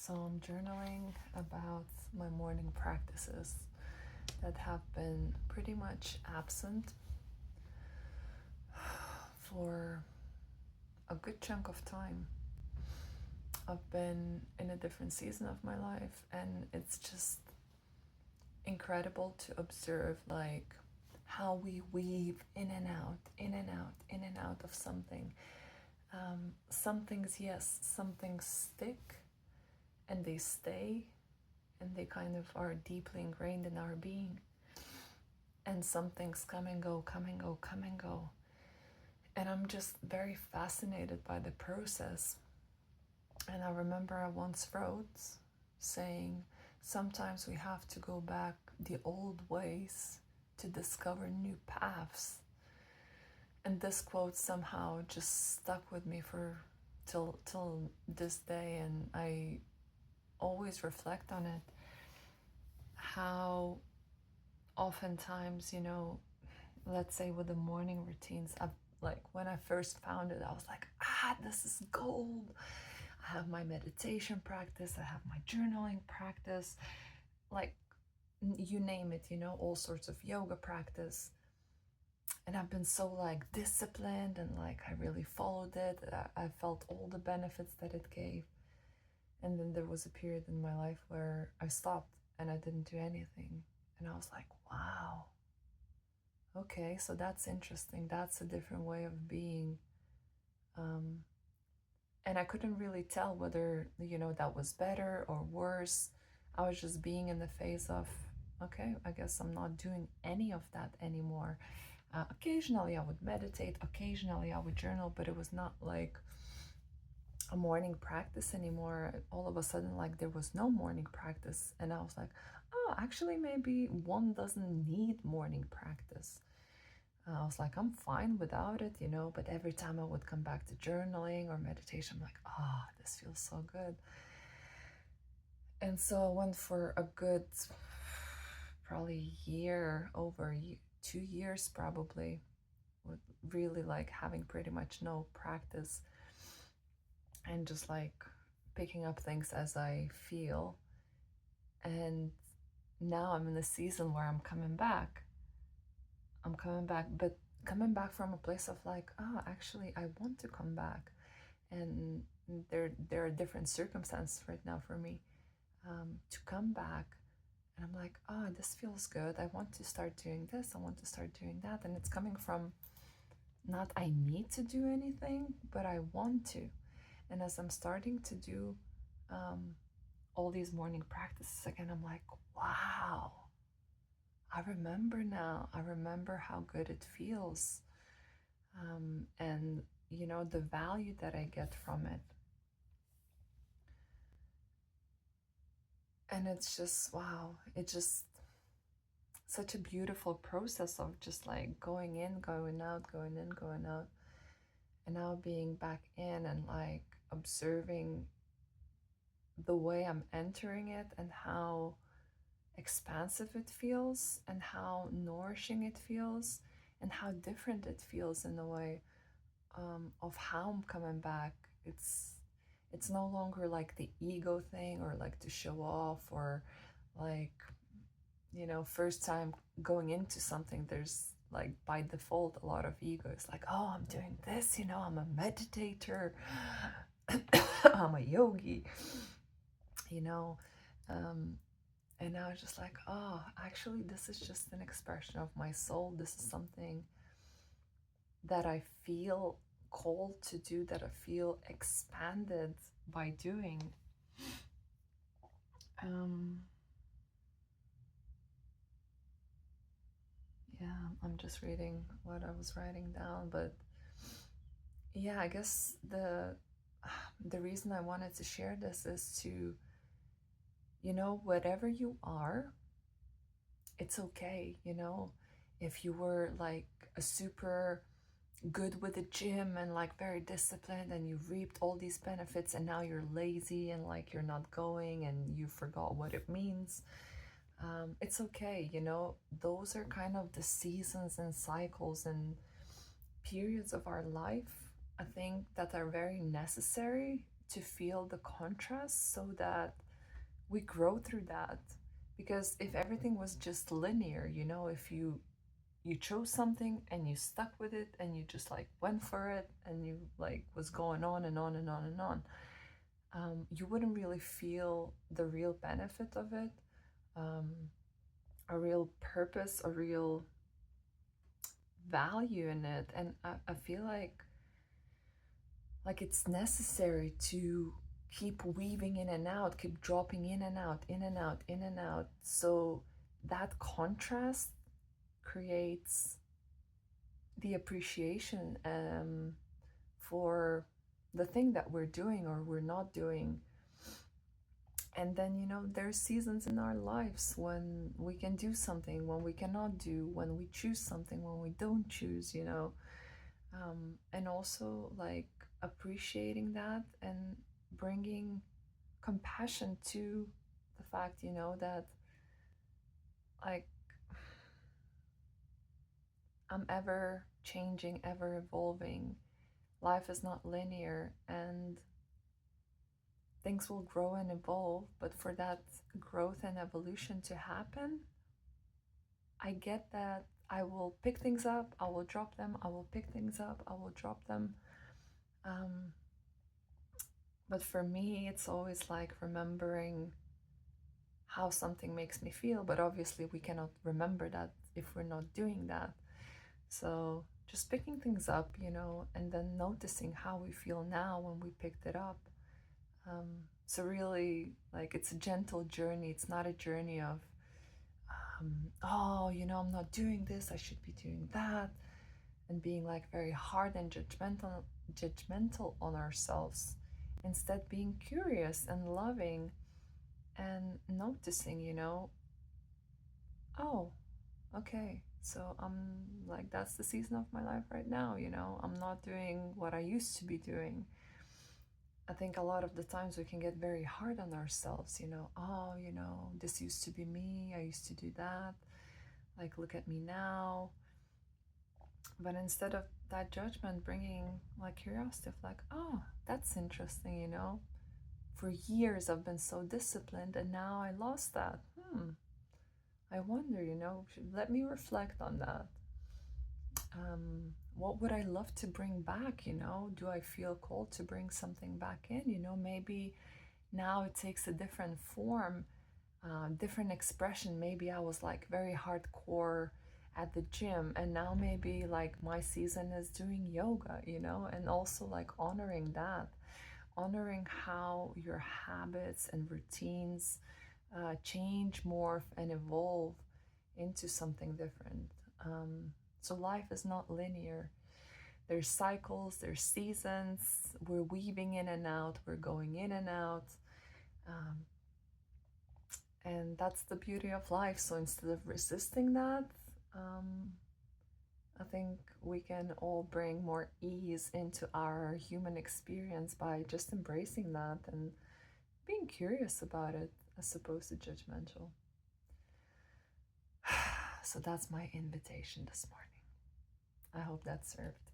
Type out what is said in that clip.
So I'm journaling about my morning practices that have been pretty much absent for a good chunk of time. I've been in a different season of my life, and it's just incredible to observe like how we weave in and out, in and out, in and out of something. Some things, yes, some things stick and they stay and they kind of are deeply ingrained in our being. And some things come and go, come and go, come and go. And I'm just very fascinated by the process. And I remember I once wrote saying, sometimes we have to go back the old ways to discover new paths. And this quote somehow just stuck with me for till this day, and I always reflect on it. How oftentimes, let's say with the morning routines, like when I first found it, I was like, this is gold. I have my meditation practice, I have my journaling practice, like you name it, all sorts of yoga practice. And I've been so like disciplined and like I really followed it. I felt all the benefits that it gave. And then there was a period in my life where I stopped and I didn't do anything. And I was like, wow, okay, so that's interesting. That's a different way of being. And I couldn't really tell whether, that was better or worse. I was just being in the phase of, okay, I guess I'm not doing any of that anymore. Occasionally I would meditate, occasionally I would journal, but it was not like a morning practice anymore. All of a sudden, like there was no morning practice. And I was like, oh, actually, maybe one doesn't need morning practice. I was like, I'm fine without it, but every time I would come back to journaling or meditation, I'm like, this feels so good. And so I went for a good, probably year, over 2 years probably, with really like having pretty much no practice and just like picking up things as I feel. And now I'm in the season where I'm coming back, but coming back from a place of like, actually, I want to come back. And there are different circumstances right now for me to come back. And I'm like, this feels good. I want to start doing this. I want to start doing that. And it's coming from not I need to do anything, but I want to. And as I'm starting to do all these morning practices again, I'm like, wow, I remember now. I remember how good it feels. And, the value that I get from it. And it's just, wow, it's just such a beautiful process of just like going in, going out, going in, going out. And now being back in and like observing the way I'm entering it and how expansive it feels and how nourishing it feels and how different it feels in the way of how I'm coming back. It's no longer like the ego thing or like to show off or like, first time going into something, there's like by default a lot of ego. It's like, oh, I'm doing this, I'm a meditator, I'm a yogi, and now it's just like, actually, this is just an expression of my soul. This is something that I feel called to do, that I feel expanded by doing. Yeah, I'm just reading what I was writing down, but yeah, I guess the reason I wanted to share this is to, whatever you are, it's okay, if you were like a super good with the gym and like very disciplined and you reaped all these benefits and now you're lazy and like you're not going and you forgot what it means. It's okay, those are kind of the seasons and cycles and periods of our life, I think, that are very necessary to feel the contrast so that we grow through that. Because if everything was just linear, if you chose something and you stuck with it and you just like went for it and you like was going on and on and on and on, you wouldn't really feel the real benefit of it, a real purpose, a real value in it. And I feel like it's necessary to keep weaving in and out, keep dropping in and out, in and out, in and out. So that contrast creates the appreciation for the thing that we're doing or we're not doing. And then, there's seasons in our lives when we can do something, when we cannot do, when we choose something, when we don't choose, and also like appreciating that and bringing compassion to the fact, that like I'm ever changing, ever evolving. Life is not linear and things will grow and evolve, but for that growth and evolution to happen, I get that I will pick things up, I will drop them, I will pick things up, I will drop them. But for me, it's always like remembering how something makes me feel, but obviously we cannot remember that if we're not doing that. So just picking things up, and then noticing how we feel now when we picked it up. So really, like, it's a gentle journey. It's not a journey of, oh, I'm not doing this, I should be doing that, and being like very hard and judgmental on ourselves. Instead, being curious and loving and noticing, oh, okay, so I'm like, that's the season of my life right now, I'm not doing what I used to be doing. I think a lot of the times we can get very hard on ourselves, oh, this used to be me, I used to do that, like, look at me now. But instead of that judgment, bringing like curiosity of like, oh, that's interesting, for years I've been so disciplined and now I lost that. I wonder, let me reflect on that. What would I love to bring back? Do I feel called to bring something back in? Maybe now it takes a different form, different expression. Maybe I was like very hardcore at the gym, and now maybe like my season is doing yoga, and also like honoring that, honoring how your habits and routines change, morph, and evolve into something different. So life is not linear. There's cycles, there's seasons. We're weaving in and out, we're going in and out. And that's the beauty of life. So instead of resisting that, I think we can all bring more ease into our human experience by just embracing that and being curious about it as opposed to judgmental. So that's my invitation this morning. I hope that served.